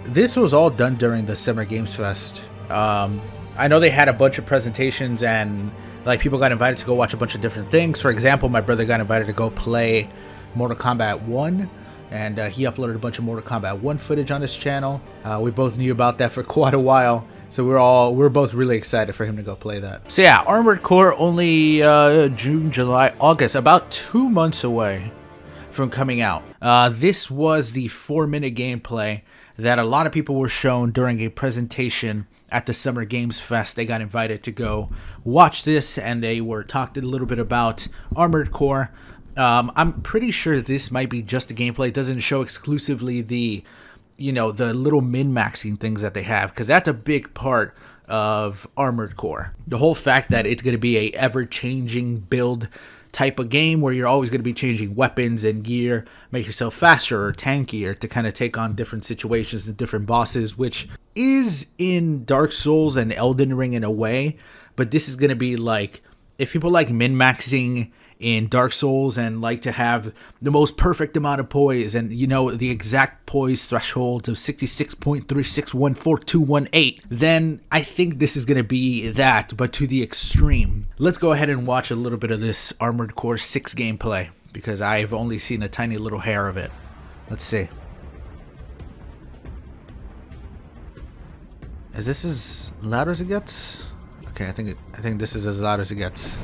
This was all done during the Summer Games Fest. I know they had a bunch of presentations and like people got invited to go watch a bunch of different things. For example, my brother got invited to go play Mortal Kombat 1, and he uploaded a bunch of Mortal Kombat 1 footage on his channel. We both knew about that for quite a while, so we were both really excited for him to go play that. So yeah, Armored Core only June, July, August, about 2 months away from coming out. This was the 4-minute gameplay that a lot of people were shown during a presentation at the Summer Games Fest. They got invited to go watch this, and they were talked a little bit about Armored Core. I'm pretty sure this might be just a gameplay. It doesn't show exclusively the little min-maxing things that they have, because that's a big part of Armored Core. The whole fact that it's going to be a ever-changing build type of game where you're always going to be changing weapons and gear, make yourself faster or tankier to kind of take on different situations and different bosses, which is in Dark Souls and Elden Ring in a way, but this is going to be like, if people like min-maxing in Dark Souls and like to have the most perfect amount of poise and the exact poise thresholds of 66.36142118, then I think this is going to be that, but to the extreme. Let's go ahead and watch a little bit of this Armored Core 6 gameplay, because I've only seen a tiny little hair of it. Let's see. Is this as loud as it gets? Okay, I think this is as loud as it gets.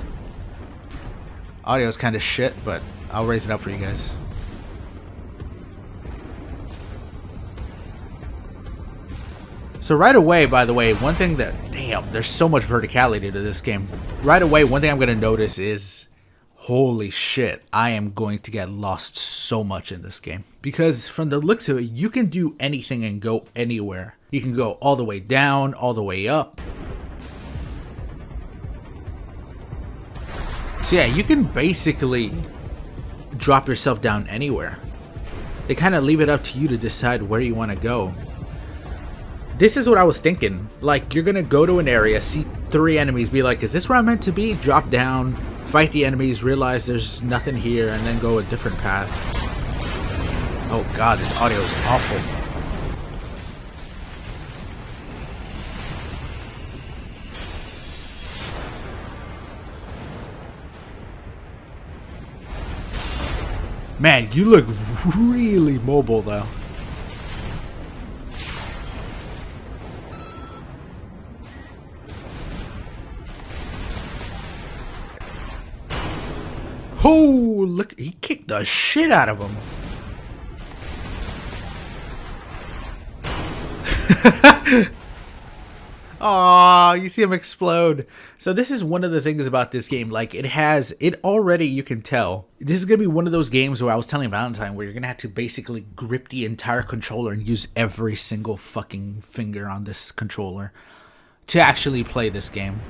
Audio is kind of shit, but I'll raise it up for you guys. So right away, by the way, one thing that, damn, there's so much verticality to this game. Right away, one thing I'm going to notice is, holy shit, I am going to get lost so much in this game. Because from the looks of it, you can do anything and go anywhere. You can go all the way down, all the way up. So yeah, you can basically drop yourself down anywhere. They kind of leave it up to you to decide where you want to go. This is what I was thinking. Like, you're going to go to an area, see 3 enemies, be like, is this where I'm meant to be? Drop down, fight the enemies, realize there's nothing here, and then go a different path. Oh god, this audio is awful. Man, you look really mobile, though. Oh, look, he kicked the shit out of him. Aw, you see him explode. So this is one of the things about this game. Like, it already, you can tell. This is going to be one of those games where I was telling Valentine where you're going to have to basically grip the entire controller and use every single fucking finger on this controller to actually play this game.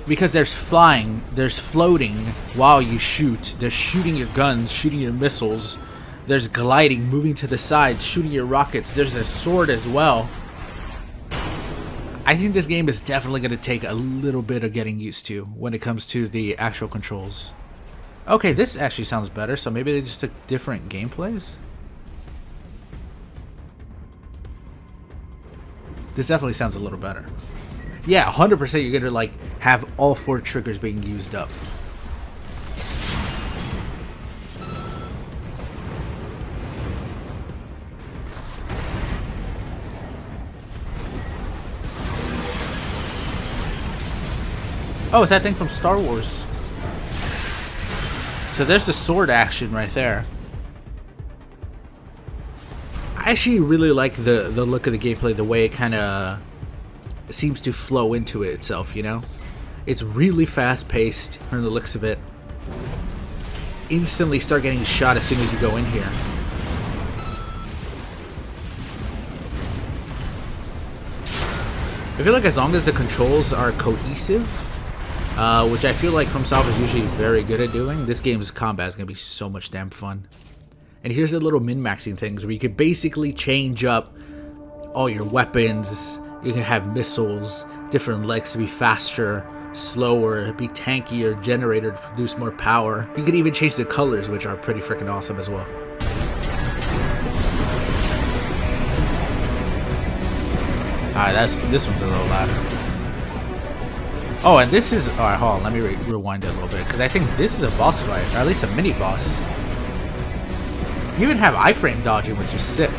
Because there's flying, there's floating while you shoot, there's shooting your guns, shooting your missiles, there's gliding, moving to the sides, shooting your rockets, there's a sword as well. I think this game is definitely going to take a little bit of getting used to when it comes to the actual controls. Okay, this actually sounds better, so maybe they just took different gameplays? This definitely sounds a little better. Yeah, 100% you're going to like have all 4 triggers being used up. Oh, it's that thing from Star Wars. So there's the sword action right there. I actually really like the look of the gameplay, the way it kind of seems to flow into it itself, you know? It's really fast-paced from the looks of it. Instantly start getting shot as soon as you go in here. I feel like as long as the controls are cohesive, which I feel like FromSoft is usually very good at doing, this game's combat is going to be so much damn fun. And here's the little min-maxing things where you could basically change up all your weapons. You can have missiles, different legs to be faster, slower, be tankier, generator to produce more power. You could even change the colors, which are pretty freaking awesome as well. Alright, this one's a little louder. Oh, and this is... Alright, hold on. Let me rewind it a little bit. Because I think this is a boss fight. Or at least a mini-boss. You even have iframe dodging, which is sick.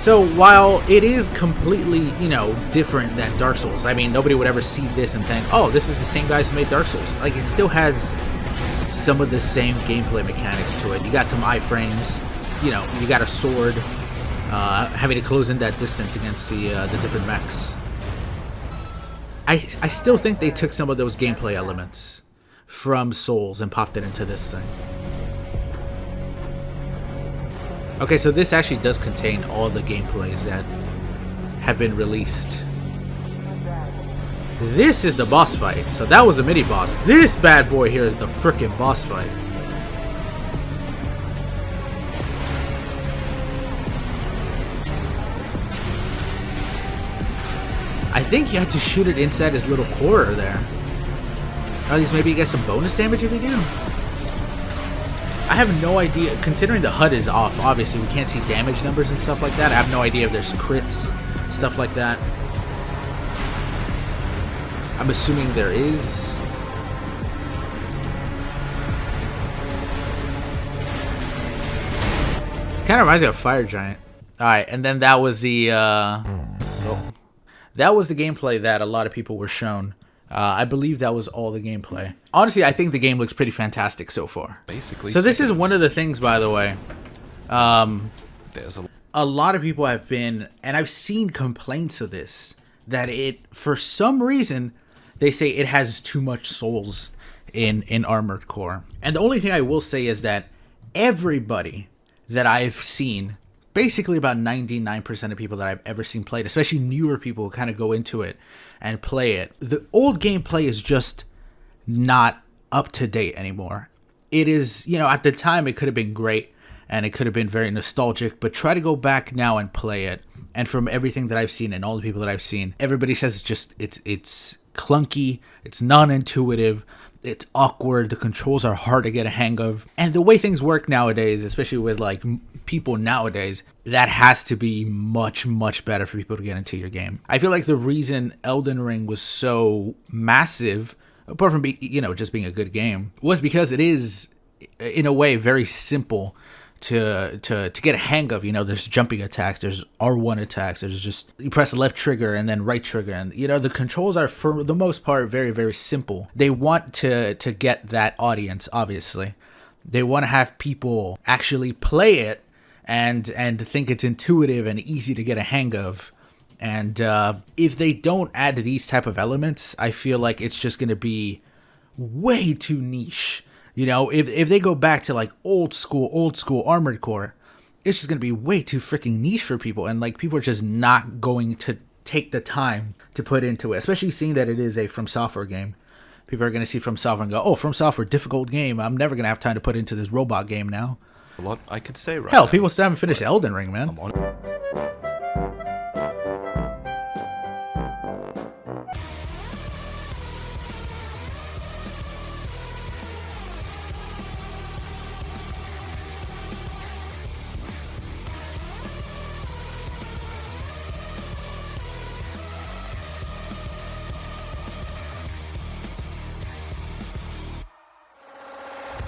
So, while it is completely, you know, different than Dark Souls. I mean, nobody would ever see this and think, oh, this is the same guys who made Dark Souls. Like, it still has some of the same gameplay mechanics to it. You got some iframes. You know, you got a sword. Having to close in that distance against the different mechs. I still think they took some of those gameplay elements from Souls and popped it into this thing. Okay, so this actually does contain all the gameplays that have been released. This is the boss fight. So that was a mini-boss. This bad boy here is the frickin' boss fight. I think you had to shoot it inside his little core there. At least maybe you get some bonus damage if you do. I have no idea, considering the HUD is off, obviously we can't see damage numbers and stuff like that. I have no idea if there's crits, stuff like that. I'm assuming there is. Kind of reminds me of Fire Giant. Alright, and then that was the, that was the gameplay that a lot of people were shown. I believe that was all the gameplay. Honestly, I think the game looks pretty fantastic so far. Basically. So this is one of the things, by the way. There's a lot of people have been, and I've seen complaints of this, that it, for some reason, they say it has too much souls in Armored Core. And the only thing I will say is that everybody that I've seen, basically about 99% of people that I've ever seen play it, especially newer people who kind of go into it and play it, the old gameplay is just not up to date anymore. It is, you know, at the time it could have been great and it could have been very nostalgic, but try to go back now and play it. And from everything that I've seen and all the people that I've seen, everybody says it's clunky, it's non-intuitive, it's awkward, the controls are hard to get a hang of. And the way things work nowadays, especially with like people nowadays, that has to be much, much better for people to get into your game. I feel like the reason Elden Ring was so massive, apart from just being a good game, was because it is, in a way, very simple to get a hang of. You know, there's jumping attacks, there's R1 attacks, there's just, you press the left trigger and then right trigger, and you know, the controls are for the most part very, very simple. They want to get that audience, obviously. They want to have people actually play it and think it's intuitive and easy to get a hang of. And if they don't add these type of elements, I feel like it's just going to be way too niche. You know, if they go back to like old school Armored Core, it's just going to be way too freaking niche for people. And like, people are just not going to take the time to put into it, especially seeing that it is a From Software game. People are going to see From Software and go, oh, From Software, difficult game. I'm never going to have time to put into this robot game now. A lot I could say right Hell, now. people still haven't finished Elden Ring, man.